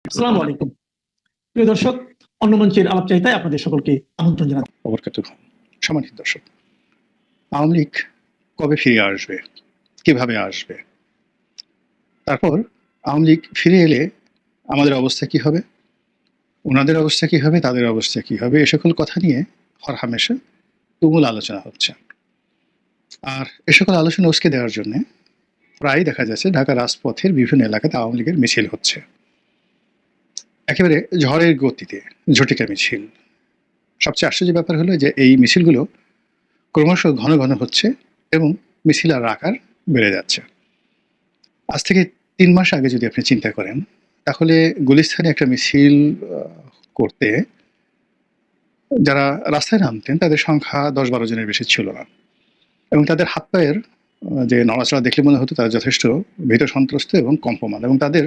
আসসালামু আলাইকুম। প্রিয় দর্শক, অন্য মঞ্চের আলাপচারিতায় আপনাদের সকলকে আমন্ত্রণ জানাচ্ছি। সম্মানিত দর্শক, আওয়ামী লীগ কবে ফিরে আসবে, কিভাবে আসবে, তারপর আওয়ামী লীগ ফিরে এলে আমাদের অবস্থা কি হবে, ওনাদের অবস্থা কি হবে, তাদের অবস্থা কি হবে, এ সকল কথা নিয়ে হরহামেশা তুমুল আলোচনা হচ্ছে। আর এ সকল আলোচনা উস্কে দেওয়ার জন্য প্রায় দেখা যাচ্ছে ঢাকা রাজপথের বিভিন্ন এলাকাতে আওয়ামী লীগের মিছিল হচ্ছে, একেবারে ঝড়ের গতিতে ঝটিকা মিছিল। সবচেয়ে আশ্চর্য ব্যাপার হলো যে এই মিছিলগুলো ক্রমশ ঘন ঘন হচ্ছে এবং মিছিল আর আকার বেড়ে যাচ্ছে। আজ থেকে ৩ মাস আগে যদি আপনি চিন্তা করেন, তাহলে গুলিস্তানে একটা মিছিল করতে যারা রাস্তায় নামতেন তাদের সংখ্যা ১০-১২ জনের বেশি ছিল না, এবং তাদের হাত পায়ের যে নড়াচড়া দেখলে মনে হতো তারা যথেষ্ট ভীত সন্ত্রস্ত এবং কম্পমান, এবং তাদের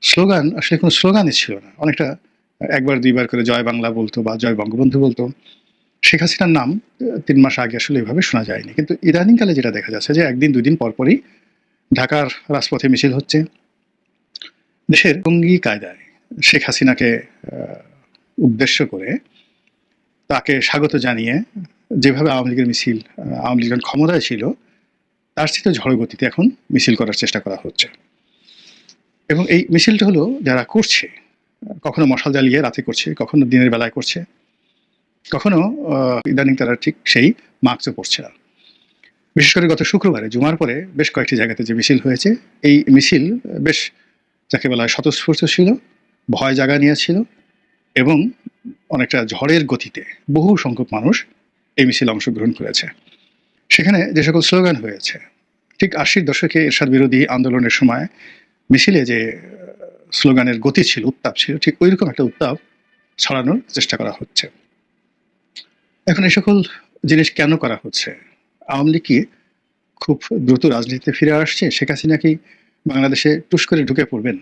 স্লোগান আসলে কোনো স্লোগানই ছিল না। অনেকটা একবার দুইবার করে জয় বাংলা বলতো বা জয় বঙ্গবন্ধু বলতো। শেখ হাসিনার নাম ৩ মাস আগে আসলে এভাবে শোনা যায়নি, কিন্তু ইদানিংকালে যেটা দেখা যাচ্ছে যে একদিন দুদিন পরপরই ঢাকার রাজপথে মিছিল হচ্ছে। দেশের জঙ্গি কায়দায় শেখ হাসিনাকে উদ্দেশ্য করে তাকে স্বাগত জানিয়ে যেভাবে আওয়ামী লীগের মিছিল, আওয়ামী লীগ যখন ক্ষমতায় ছিল তার চেয়ে ঝড় গতিতে এখন মিছিল করার চেষ্টা করা হচ্ছে। এবং এই মিছিলটা হলো যারা করছে, কখনো মশাল জ্বালিয়ে রাতে করছে, কখনো দিনের বেলায় করছে, কখনো ইদানিং তারা ঠিক সেই মাস্কও পরছে না। বিশেষ করে গত শুক্রবারে জুমার পরে বেশ কয়েকটি জায়গাতে যে মিছিল হয়েছে, এই মিছিল বেশ যাকে বলা হয় স্বতঃস্ফূর্ত ছিল, ভয় জাগা নিয়েছিল, এবং অনেকটা ঝড়ের গতিতে বহু সংখ্যক মানুষ এই মিছিলে অংশগ্রহণ করেছে। সেখানে যে সকল স্লোগান হয়েছে, ঠিক ৮০-র দশকে এরশাদ বিরোধী আন্দোলনের সময় মিছিলে যে স্লোগানের গতি ছিল, উত্তাপ ছিল, ঠিক ওই রকম একটা উত্তাপ ছড়ানোর চেষ্টা করা হচ্ছে। এখন এই সকল জিনিস কেন করা হচ্ছে? আওয়ামী লীগ কি খুব দ্রুত রাজনীতিতে ফিরে আসছে? শেখ হাসিনা কি বাংলাদেশে টুস করে ঢুকে পড়বেন,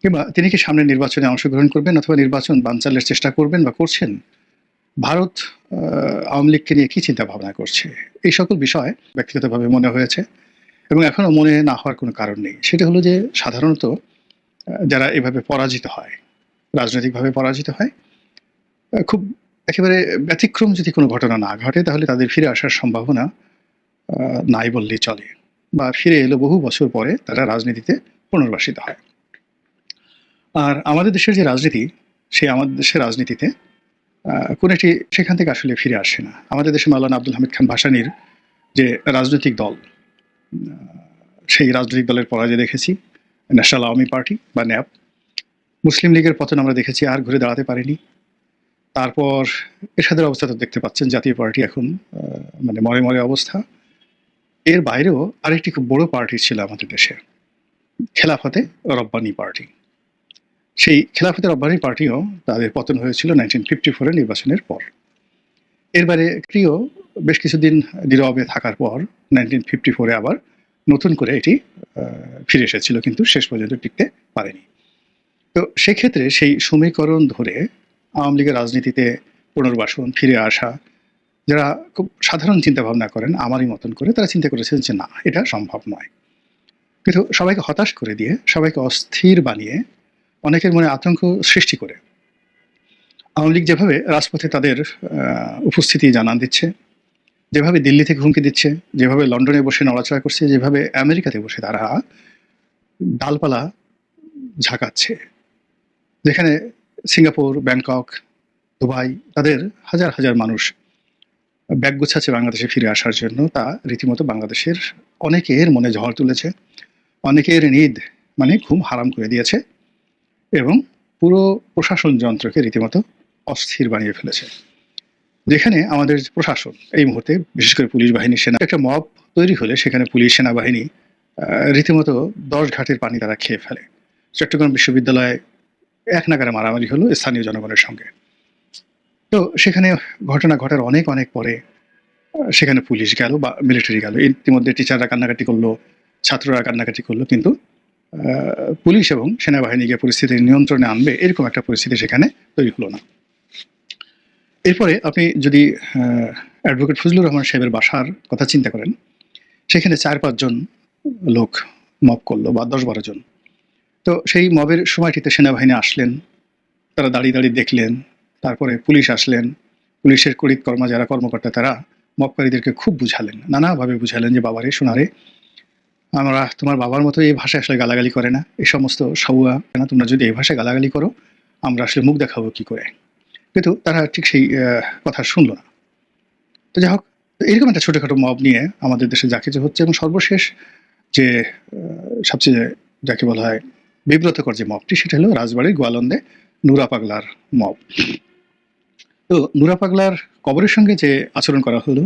কিংবা তিনি কি সামনের নির্বাচনে অংশগ্রহণ করবেন অথবা নির্বাচন বানচালের চেষ্টা করবেন বা করছেন? ভারত আওয়ামী লীগকে নিয়ে কি চিন্তা ভাবনা করছে? এই সকল বিষয় ব্যক্তিগতভাবে মনে হয়েছে, এবং এখনো মনে না হওয়ার কোনো কারণ নেই। সেটা হলো যে সাধারণত যারা এভাবে পরাজিত হয়, রাজনৈতিকভাবে পরাজিত হয়, খুব একেবারে ব্যতিক্রম যদি কোনো ঘটনা না ঘটে তাহলে তাদের ফিরে আসার সম্ভাবনা নাই বললেই চলে, বা ফিরে এলো বহু বছর পরে তারা রাজনীতিতে পুনর্বাসিত হয়। আর আমাদের দেশের যে রাজনীতি, সেই আমাদের দেশের রাজনীতিতে কোন একটি সেখান থেকে আসলে ফিরে আসে না। আমাদের দেশে মাওলানা আব্দুল হামিদ খান ভাসানীর যে রাজনৈতিক দল, সেই রাজনৈতিক দলের পরাজয় দেখেছি ন্যাশনাল আওয়ামী পার্টি বা ন্যাপ। মুসলিম লীগের পতন আমরা দেখেছি, আর ঘুরে দাঁড়াতে পারেনি। তারপর এরশাদের অবস্থা তো দেখতে পাচ্ছেন, জাতীয় পার্টি এখন মানে মরে মরে অবস্থা। এর বাইরেও আরেকটি খুব বড় পার্টি ছিল আমাদের দেশে, খেলাফতে রব্বানী পার্টি। সেই খেলাফতে রব্বানী পার্টিও তাদের পতন হয়েছিল 1954 নির্বাচনের পর। এর বাইরে প্রিয় বেশ কিছুদিন নীরবে থাকার পর 1954 আবার নতুন করে এটি ফিরে এসেছিল, কিন্তু শেষ পর্যন্ত টিকতে পারেনি। তো সেক্ষেত্রে সেই সমীকরণ ধরে আওয়ামী লীগের রাজনীতিতে পুনর্বাসন, ফিরে আসা, যারা খুব সাধারণ চিন্তা ভাবনা করেন আমারই মতন করে, তারা চিন্তা করেছেন যে না, এটা সম্ভব নয়। কিন্তু সবাইকে হতাশ করে দিয়ে, সবাইকে অস্থির বানিয়ে, অনেকের মনে আতঙ্ক সৃষ্টি করে আওয়ামী লীগ যেভাবে রাজপথে তাদের উপস্থিতি জানান দিচ্ছে, যেভাবে দিল্লি থেকে হুমকি দিচ্ছে, যেভাবে লন্ডনে বসে নড়াচড়া করছে, যেভাবে আমেরিকাতে বসে তারা ডালপালা ঝাঁকাচ্ছে, যেখানে সিঙ্গাপুর, ব্যাংকক, দুবাই তাদের হাজার হাজার মানুষ ব্যাগ গুছাচ্ছে বাংলাদেশে ফিরে আসার জন্য, তা রীতিমতো বাংলাদেশের অনেকের মনে ঝড় তুলেছে, অনেকের নিদ মানে ঘুম হারাম করে দিয়েছে, এবং পুরো প্রশাসন যন্ত্রকে রীতিমতো অস্থির বানিয়ে ফেলেছে। যেখানে আমাদের প্রশাসন এই মুহূর্তে, বিশেষ করে পুলিশ বাহিনী, সেনা, একটা মব তৈরি হলে সেখানে পুলিশ, সেনাবাহিনী রীতিমতো ১০ ঘাটের পানি তারা খেয়ে ফেলে। চট্টগ্রাম বিশ্ববিদ্যালয়ে এক নাগারে মারামারি হলো স্থানীয় জনগণের সঙ্গে। তো সেখানে ঘটনা ঘটার অনেক অনেক পরে সেখানে পুলিশ গেল বা মিলিটারি গেল, ইতিমধ্যে টিচাররা কান্নাকাটি করলো, ছাত্ররা কান্নাকাটি করলো, কিন্তু পুলিশ এবং সেনাবাহিনী গিয়ে পরিস্থিতি নিয়ন্ত্রণে আনবে এরকম একটা পরিস্থিতি সেখানে তৈরি হলো না। এরপরে আপনি যদি অ্যাডভোকেট ফজলুর রহমান সাহেবের বাসার কথা চিন্তা করেন, সেখানে ৪-৫ জন লোক মব করলো বা ১০-১২ জন। তো সেই মবের সময়টিতে সেনাবাহিনী আসলেন, তারা দাঁড়িয়ে দাঁড়িয়ে দেখলেন, তারপরে পুলিশ আসলেন, পুলিশের কর্মা যারা কর্মকর্তা তারা মবকারীদেরকে খুব বুঝালেন, নানাভাবে বুঝালেন যে বাবারে সোনারে, আমরা তোমার বাবার মতো এই ভাষায় আসলে গালাগালি করে না, এই সমস্ত সাউয়া না, তোমরা যদি এই ভাষায় গালাগালি করো আমরা আসলে মুখ দেখাবো কি করে। কিন্তু তারা ঠিক সেই কথা শুনলো না। তো যাই হোক, এরকম একটা ছোটখাটো মব নিয়ে আমাদের দেশে যা কিছু হচ্ছে, এবং সর্বশেষ যে সবচেয়ে যাকে বলা হয় বিব্রতকর যে মবটি, সেটা হলো রাজবাড়ির গোয়ালন্দে নুরা পাগলার মব। তো নুরা পাগলার কবরের সঙ্গে যে আচরণ করা হলো,